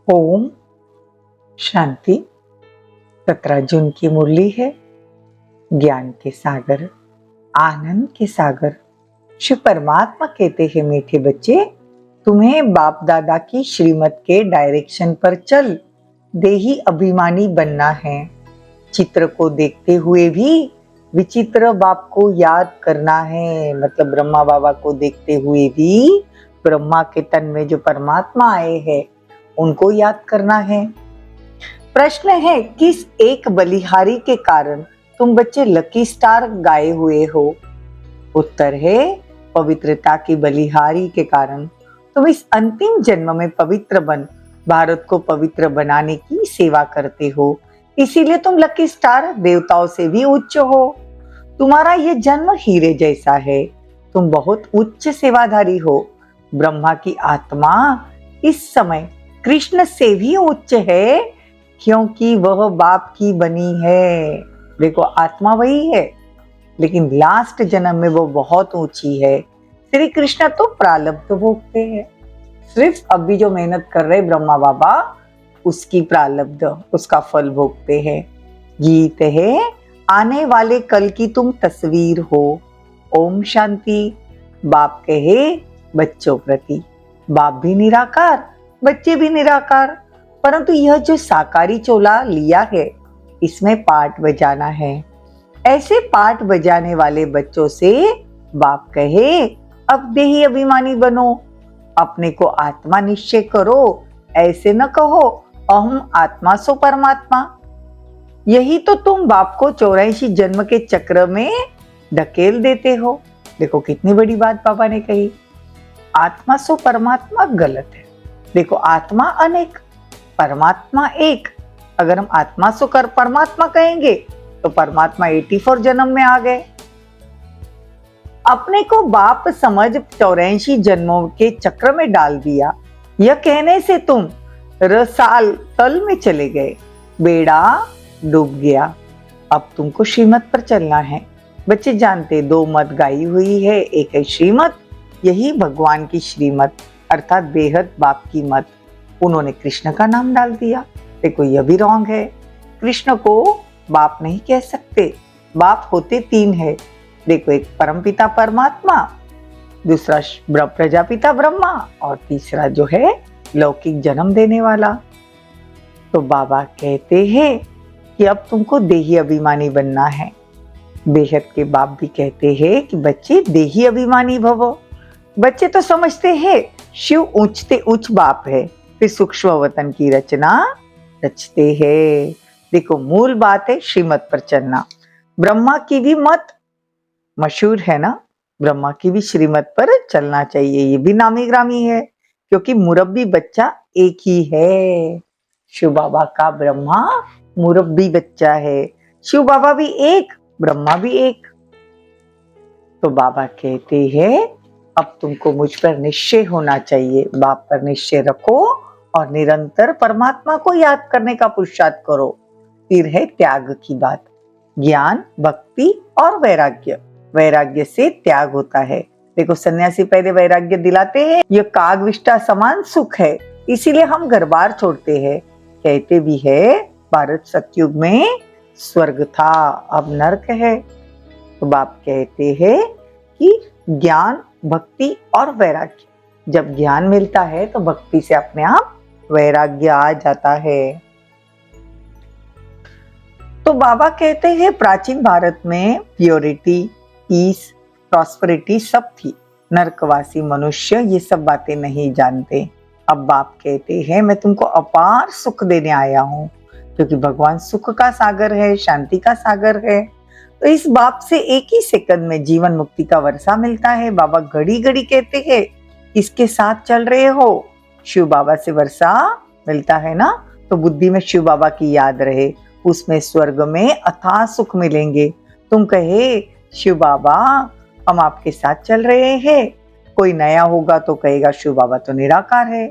ओम शांति। 17 जून की मुरली है। ज्ञान के सागर, आनंद के सागर शिव परमात्मा कहते हैं, मीठे बच्चे, तुम्हें बाप दादा की श्रीमत के डायरेक्शन पर चल देही अभिमानी बनना है। चित्र को देखते हुए भी विचित्र बाप को याद करना है। मतलब ब्रह्मा बाबा को देखते हुए भी ब्रह्मा के तन में जो परमात्मा आए हैं उनको याद करना है। प्रश्न है, किस एक बलिहारी के कारण तुम बच्चे लकी स्टार गाए हुए हो? उत्तर है, पवित्रता की बलिहारी के कारण। तुम इस अंतिम जन्म में पवित्र बन भारत को पवित्र बनाने की सेवा करते हो, इसीलिए तुम लकी स्टार देवताओं से भी उच्च हो। तुम्हारा ये जन्म हीरे जैसा है। तुम बहुत उच्च सेवाधारी हो। ब्रह्मा की आत्मा इस समय कृष्ण से भी उच्च है, क्योंकि वह बाप की बनी है। देखो, आत्मा वही है, लेकिन लास्ट जन्म में वो बहुत ऊंची है। श्री कृष्ण तो प्रारब्ध भोगते हैं। सिर्फ अभी जो मेहनत कर रहे ब्रह्मा बाबा, उसकी प्रारब्ध, उसका फल भोगते हैं। गीत है, आने वाले कल की तुम तस्वीर हो। ओम शांति। बाप कहे बच्चों प्रति, बाप भी निराकार, बच्चे भी निराकार, परंतु यह जो साकारी चोला लिया है, इसमें पाठ बजाना है। ऐसे पाठ बजाने वाले बच्चों से बाप कहे, अब देही अभिमानी बनो, अपने को आत्मा निश्चय करो। ऐसे न कहो अहम आत्मा सो परमात्मा। यही तो तुम बाप को 84 जन्म के चक्र में धकेल देते हो। देखो कितनी बड़ी बात बाबा ने कही। आत्मा सो परमात्मा गलत है। देखो, आत्मा अनेक, परमात्मा एक। अगर हम आत्मा सो कर परमात्मा कहेंगे तो परमात्मा 84 जन्म में आ गए। अपने को बाप समझ 84 जन्मों के चक्र में डाल दिया। यह कहने से तुम रसाल तल में चले गए, बेड़ा डूब गया। अब तुमको श्रीमत पर चलना है। बच्चे जानते, 2 मत गाई हुई है, एक है श्रीमत, यही भगवान की श्रीमत, अर्थात बेहद बाप की मत। उन्होंने कृष्ण का नाम डाल दिया। देखो, यह भी रॉन्ग है। कृष्ण को बाप नहीं कह सकते। बाप होते 3 है। देखो, एक परमपिता परमात्मा, दूसरा प्रजापिता ब्रह्मा, और तीसरा जो है लौकिक जन्म देने वाला। तो बाबा कहते हैं कि अब तुमको देही अभिमानी बनना है। बेहद के बाप भी कहते हैं कि बच्चे देही अभिमानी भवो। बच्चे तो समझते हैं शिव ऊंचते ऊंच बाप है, फिर सूक्ष्म वतन की रचना रचते हैं। देखो, मूल बात है श्रीमत पर चलना। ब्रह्मा की भी मत मशहूर है ना, ब्रह्मा की भी श्रीमत पर चलना चाहिए। ये भी नामी ग्रामी है, क्योंकि मुरब्बी बच्चा एक ही है। शिव बाबा का ब्रह्मा मुरब्बी बच्चा है। शिव बाबा भी एक, ब्रह्मा भी एक। तो बाबा कहते हैं, अब तुमको मुझ पर निश्चय होना चाहिए। बाप पर निश्चय रखो और निरंतर परमात्मा को याद करने का पुरुषार्थ करो। फिर है त्याग की बात। ज्ञान, भक्ति और वैराग्य। वैराग्य से त्याग होता है। देखो, सन्यासी पहले वैराग्य दिलाते हैं, यह कागविष्टा समान सुख है, इसीलिए हम घर बार छोड़ते हैं। कहते भी है, भारत सतयुग में स्वर्ग था, अब नरक है। तो बाप कहते हैं कि ज्ञान, भक्ति और वैराग्य। जब ज्ञान मिलता है तो भक्ति से अपने आप वैराग्य आ जाता है। तो बाबा कहते हैं, प्राचीन भारत में प्योरिटी, पीस, प्रॉस्पेरिटी सब थी। नरकवासी मनुष्य ये सब बातें नहीं जानते। अब बाप कहते हैं, मैं तुमको अपार सुख देने आया हूँ, क्योंकि भगवान सुख का सागर है, शांति का सागर है। तो इस बाप से एक ही सेकंड में जीवन मुक्ति का वर्षा मिलता है। बाबा घड़ी घड़ी कहते हैं, इसके साथ चल रहे हो, शिव बाबा से वर्षा मिलता है ना, तो बुद्धि में शिव बाबा की याद रहे, उसमें स्वर्ग में अथाह सुख मिलेंगे। तुम कहे, शिव बाबा हम आपके साथ चल रहे हैं। कोई नया होगा तो कहेगा शिव बाबा तो निराकार है,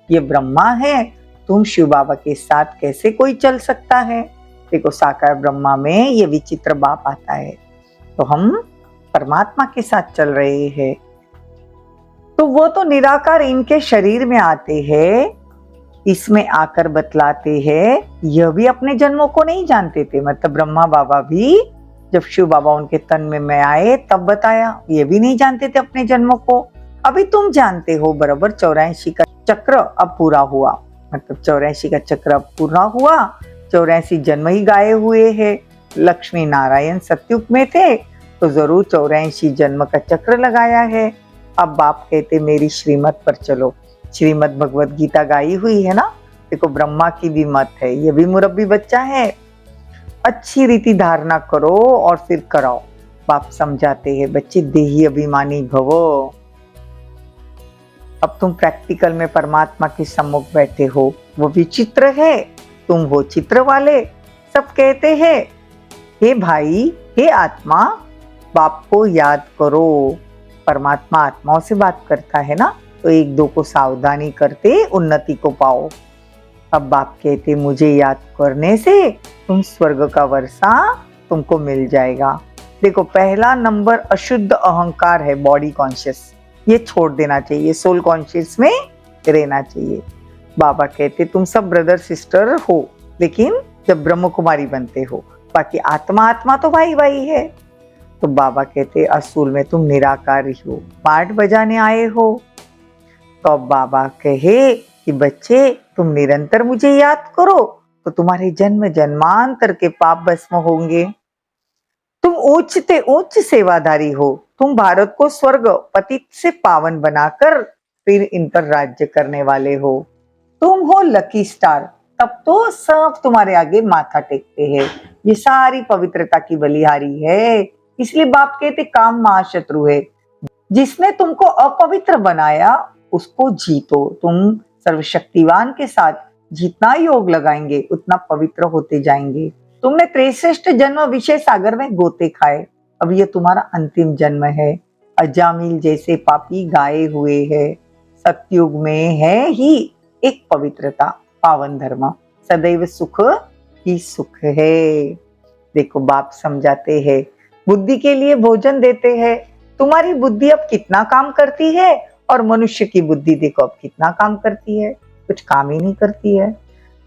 ये ब्रह्मा है, तुम शिव बाबा के साथ कैसे कोई चल सकता है? देखो, साकार ब्रह्मा में ये विचित्र बाप आता है, तो हम परमात्मा के साथ चल रहे हैं। तो वो तो निराकार इनके शरीर में आते हैं, इसमें आकर बतलाते हैं, यह भी अपने जन्मों को नहीं जानते थे। मतलब ब्रह्मा बाबा भी जब शिव बाबा उनके तन में आए तब बताया, ये भी नहीं जानते थे अपने जन्मों को। अभी तुम जानते हो बराबर। 84 का चक्र अब पूरा हुआ, मतलब 84 का चक्र अब पूरा हुआ। 84 जन्म ही गाए हुए हैं। लक्ष्मी नारायण सतयुग में थे तो जरूर 84 जन्म का चक्र लगाया है। अब बाप कहते मेरी श्रीमत पर चलो। श्रीमद भगवत गीता गाई हुई है ना। देखो ब्रह्मा की भी मत है, ये भी मुरब्बी बच्चा है। अच्छी रीति धारणा करो और फिर कराओ। बाप समझाते हैं बच्चे देही अभिमानी भवो। अब तुम प्रैक्टिकल में परमात्मा के सम्मुख बैठे हो, वो विचित्र है, तुम हो चित्र वाले। सब कहते हैं हे भाई, हे आत्मा, बाप को याद करो। परमात्मा आत्माओं से बात करता है ना, तो एक दो को सावधानी करते उन्नति को पाओ। अब बाप कहते मुझे याद करने से तुम स्वर्ग का वर्षा तुमको मिल जाएगा। देखो पहला नंबर अशुद्ध अहंकार है, बॉडी कॉन्शियस, ये छोड़ देना चाहिए, सोल कॉन्शियस में रहना चाहिए। बाबा कहते तुम सब ब्रदर सिस्टर हो, लेकिन जब ब्रह्म कुमारी बनते हो, बाकी आत्मा आत्मा तो भाई भाई है। तो बाबा कहते असूल में तुम निराकारी हो, पाठ बजाने आए हो। तो अब बाबा कहे कि बच्चे तुम निरंतर मुझे याद करो तो तुम्हारे जन्म जन्मांतर के पाप भस्म होंगे। तुम उच्चते उच्च सेवाधारी हो, तुम भारत को स्वर्ग पतित से पावन बनाकर फिर इन पर राज्य करने वाले हो। तुम हो लकी स्टार, तब तो सब तुम्हारे आगे माथा टेकते हैं। ये सारी पवित्रता की बलिहारी है। इसलिए बाप कहते काम महाशत्रु है, जिसने तुमको अपवित्र बनाया उसको जीतो। तुम सर्वशक्तिवान के साथ जितना योग लगाएंगे उतना पवित्र होते जाएंगे। तुमने 63 जन्म विषय सागर में गोते खाए, अब ये तुम्हारा अंतिम जन्म है। अजामिल जैसे पापी गाए हुए है। सतयुग में है ही एक पवित्रता, पावन धर्म, सदैव सुख ही सुख है। देखो बाप समझाते हैं, बुद्धि के लिए भोजन देते हैं। तुम्हारी बुद्धि अब कितना काम करती है और मनुष्य की बुद्धि देखो अब कितना काम करती है, कुछ काम ही नहीं करती है।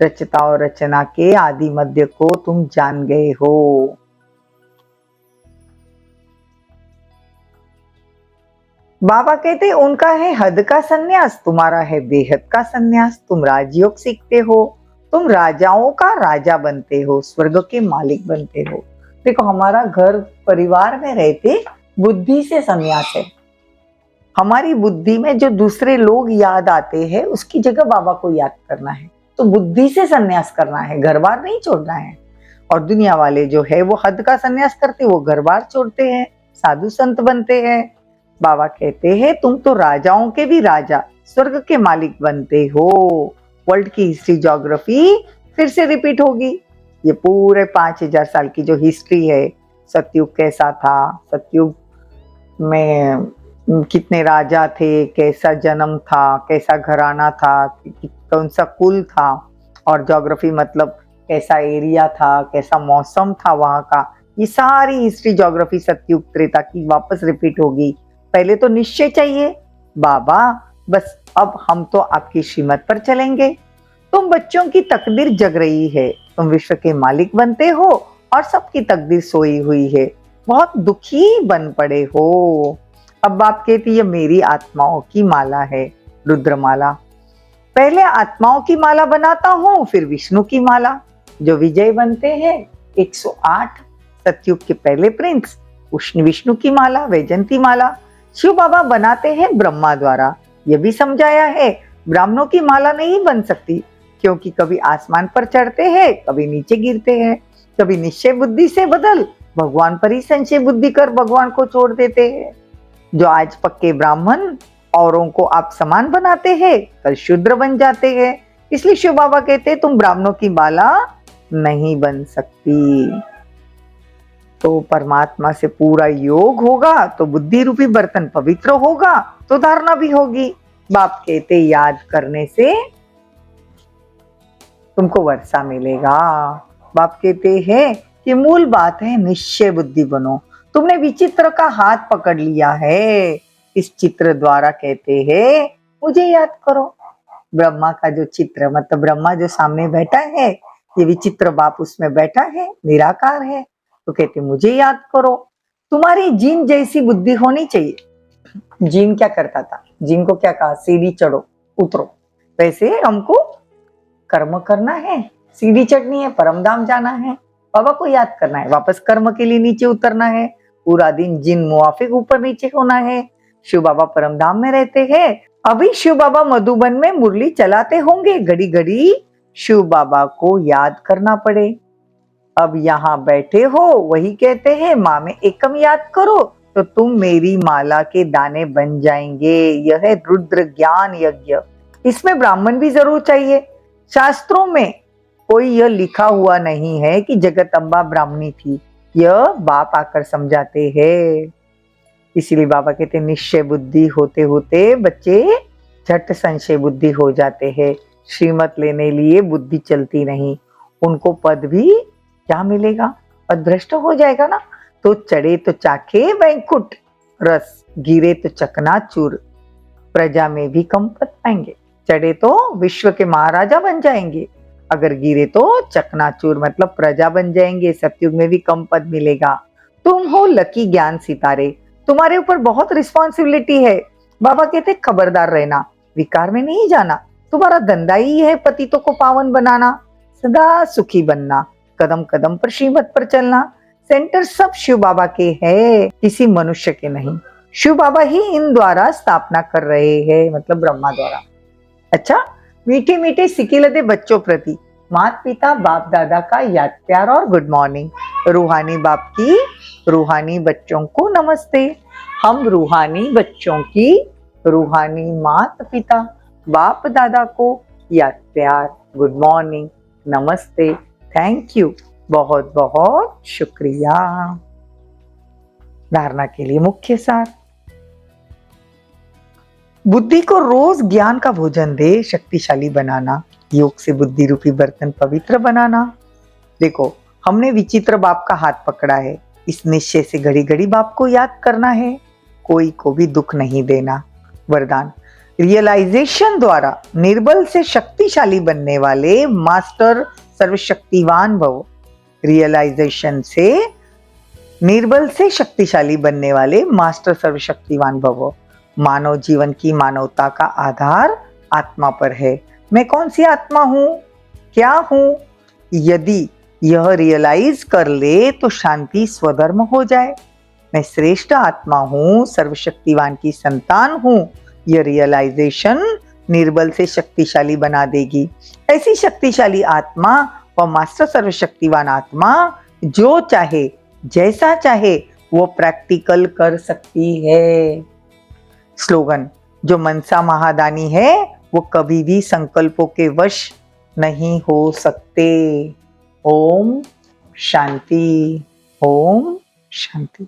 रचता और रचना के आदि मध्य को तुम जान गए हो। बाबा कहते उनका है हद का सन्यास, तुम्हारा है बेहद का सन्यास। तुम राजयोग सीखते हो, तुम राजाओं का राजा बनते हो, स्वर्ग के मालिक बनते हो। देखो हमारा घर परिवार में रहते बुद्धि से सन्यास है। हमारी बुद्धि में जो दूसरे लोग याद आते हैं उसकी जगह बाबा को याद करना है। तो बुद्धि से सन्यास करना है, घर बार नहीं छोड़ना है। और दुनिया वाले जो है वो हद का सन्यास करते, वो घर बार छोड़ते हैं, साधु संत बनते हैं। बाबा कहते हैं तुम तो राजाओं के भी राजा, स्वर्ग के मालिक बनते हो। वर्ल्ड की हिस्ट्री ज्योग्राफी फिर से रिपीट होगी। ये पूरे 5000 साल की जो हिस्ट्री है, सतयुग कैसा था, सतयुग में कितने राजा थे, कैसा जन्म था, कैसा घराना था, कौन सा कुल था, और ज्योग्राफी मतलब कैसा एरिया था, कैसा मौसम था वहां का। ये सारी हिस्ट्री ज्योग्राफी सतयुग त्रेता की वापस रिपीट होगी। पहले तो निश्चय चाहिए, बाबा बस अब हम तो आपकी श्रीमत पर चलेंगे। तुम बच्चों की तकदीर जग रही है, तुम विश्व के मालिक बनते हो और सबकी तकदीर सोई हुई है। बहुत दुखी बन पड़े हो। अब बाप कहती है मेरी आत्माओं की माला है, रुद्रमाला। पहले आत्माओं की माला बनाता हूँ, फिर विष्णु की माला। जो विजय बनते हैं 108 सतयुग के पहले प्रिंस, विष्णु की माला, वैजंती माला। शिव बाबा बनाते हैं ब्रह्मा द्वारा। ये भी समझाया है ब्राह्मणों की माला नहीं बन सकती, क्योंकि कभी आसमान पर चढ़ते हैं, कभी नीचे गिरते हैं। कभी निश्चय बुद्धि से बदल, भगवान पर ही संशय बुद्धि कर भगवान को छोड़ देते हैं। जो आज पक्के ब्राह्मण औरों को आप समान बनाते हैं, कल शूद्र बन जाते हैं। इसलिए शिव बाबा कहते हैं तुम ब्राह्मणों की माला नहीं बन सकती। तो परमात्मा से पूरा योग होगा तो बुद्धि रूपी बर्तन पवित्र होगा, तो धारणा भी होगी। बाप कहते याद करने से तुमको वर्षा मिलेगा। बाप कहते हैं कि मूल बात है निश्चय बुद्धि बनो। तुमने विचित्र का हाथ पकड़ लिया है, इस चित्र द्वारा कहते हैं मुझे याद करो। ब्रह्मा का जो चित्र, मतलब ब्रह्मा जो सामने बैठा है, ये विचित्र बाप उसमें बैठा है, निराकार है। तो कहते मुझे याद करो। तुम्हारी जीन जैसी बुद्धि होनी चाहिए। जीन क्या करता था? जीन को क्या कहा? सीढ़ी चढ़ो उतरो। वैसे हमको कर्म करना है, सीढ़ी चढ़नी है, परमधाम जाना है, बाबा को याद करना है, वापस कर्म के लिए नीचे उतरना है, पूरा दिन जिन मुआफिक ऊपर नीचे होना है। शिव बाबा परमधाम में रहते हैं। अभी शिव बाबा मधुबन में मुरली चलाते होंगे, घड़ी घड़ी शिव बाबा को याद करना पड़े। अब यहाँ बैठे हो, वही कहते हैं माँ में एकम याद करो तो तुम मेरी माला के दाने बन जाएंगे। यह है रुद्र ज्ञान यज्ञ। इसमें ब्राह्मण भी जरूर चाहिए। शास्त्रों में कोई यह लिखा हुआ नहीं है कि जगदम्बा ब्राह्मणी थी, यह बाप आकर समझाते हैं। इसीलिए बाबा कहते निश्चय बुद्धि होते होते बच्चे झट संशय बुद्धि हो जाते हैं। श्रीमत लेने लिए बुद्धि चलती नहीं, उनको पद भी क्या मिलेगा? पद भ्रष्ट हो जाएगा ना। तो चढ़े तो चाखे वैकुंठ रस, गिरे तो चकनाचूर, प्रजा में भी कम पद पाएंगे। चढ़े तो विश्व के महाराजा बन जाएंगे, अगर गिरे तो चकनाचूर मतलब प्रजा बन जाएंगे, सतयुग में भी कम पद मिलेगा। तुम हो लकी ज्ञान सितारे, तुम्हारे ऊपर बहुत रिस्पॉन्सिबिलिटी है। बाबा कहते खबरदार रहना, विकार में नहीं जाना। तुम्हारा धंधा ही है पतितों को पावन बनाना, सदा सुखी बनना, कदम कदम पर श्रीमत पर चलना। सेंटर सब शिव बाबा के है, किसी मनुष्य के नहीं। शिव बाबा ही इन द्वारा स्थापना कर रहे हैं, मतलब ब्रह्मा द्वारा। अच्छा, मीठे मीठे सिकिलदे बच्चों प्रति माता पिता बाप दादा का याद प्यार और गुड मॉर्निंग। रूहानी बाप की रूहानी बच्चों को नमस्ते। हम रूहानी बच्चों की रूहानी माता पिता बाप दादा को याद प्यार, गुड मॉर्निंग, नमस्ते, थैंक यू, बहुत बहुत शुक्रिया। धारणा के लिए मुख्य सार। बुद्धि को रोज ज्ञान का भोजन दे, शक्तिशाली बनाना, योग से बुद्धि रूपी बर्तन पवित्र बनाना। देखो, हमने विचित्र बाप का हाथ पकड़ा है, इस निश्चय से घड़ी घड़ी बाप को याद करना है, कोई को भी दुख नहीं देना। वरदान, रियलाइजेशन द्वारा निर्बल से शक्तिशाली बनने वाले मास्टर सर्वशक्तिवान भव। रियलाइजेशन से निर्बल से शक्तिशाली बनने वाले मास्टर सर्वशक्तिवान भव। मानव जीवन की मानवता का आधार आत्मा पर है। मैं कौन सी आत्मा हूं, क्या हूं? यदि यह रियलाइज कर ले तो शांति स्वधर्म हो जाए। मैं श्रेष्ठ आत्मा हूं, सर्वशक्तिवान की संतान हूं। यह रियलाइजेशन निर्बल से शक्तिशाली बना देगी। ऐसी शक्तिशाली आत्मा व मास्टर सर्वशक्तिवान आत्मा जो चाहे जैसा चाहे वो प्रैक्टिकल कर सकती है। स्लोगन, जो मनसा महादानी है वो कभी भी संकल्पों के वश नहीं हो सकते। ओम शांति, ओम शांति।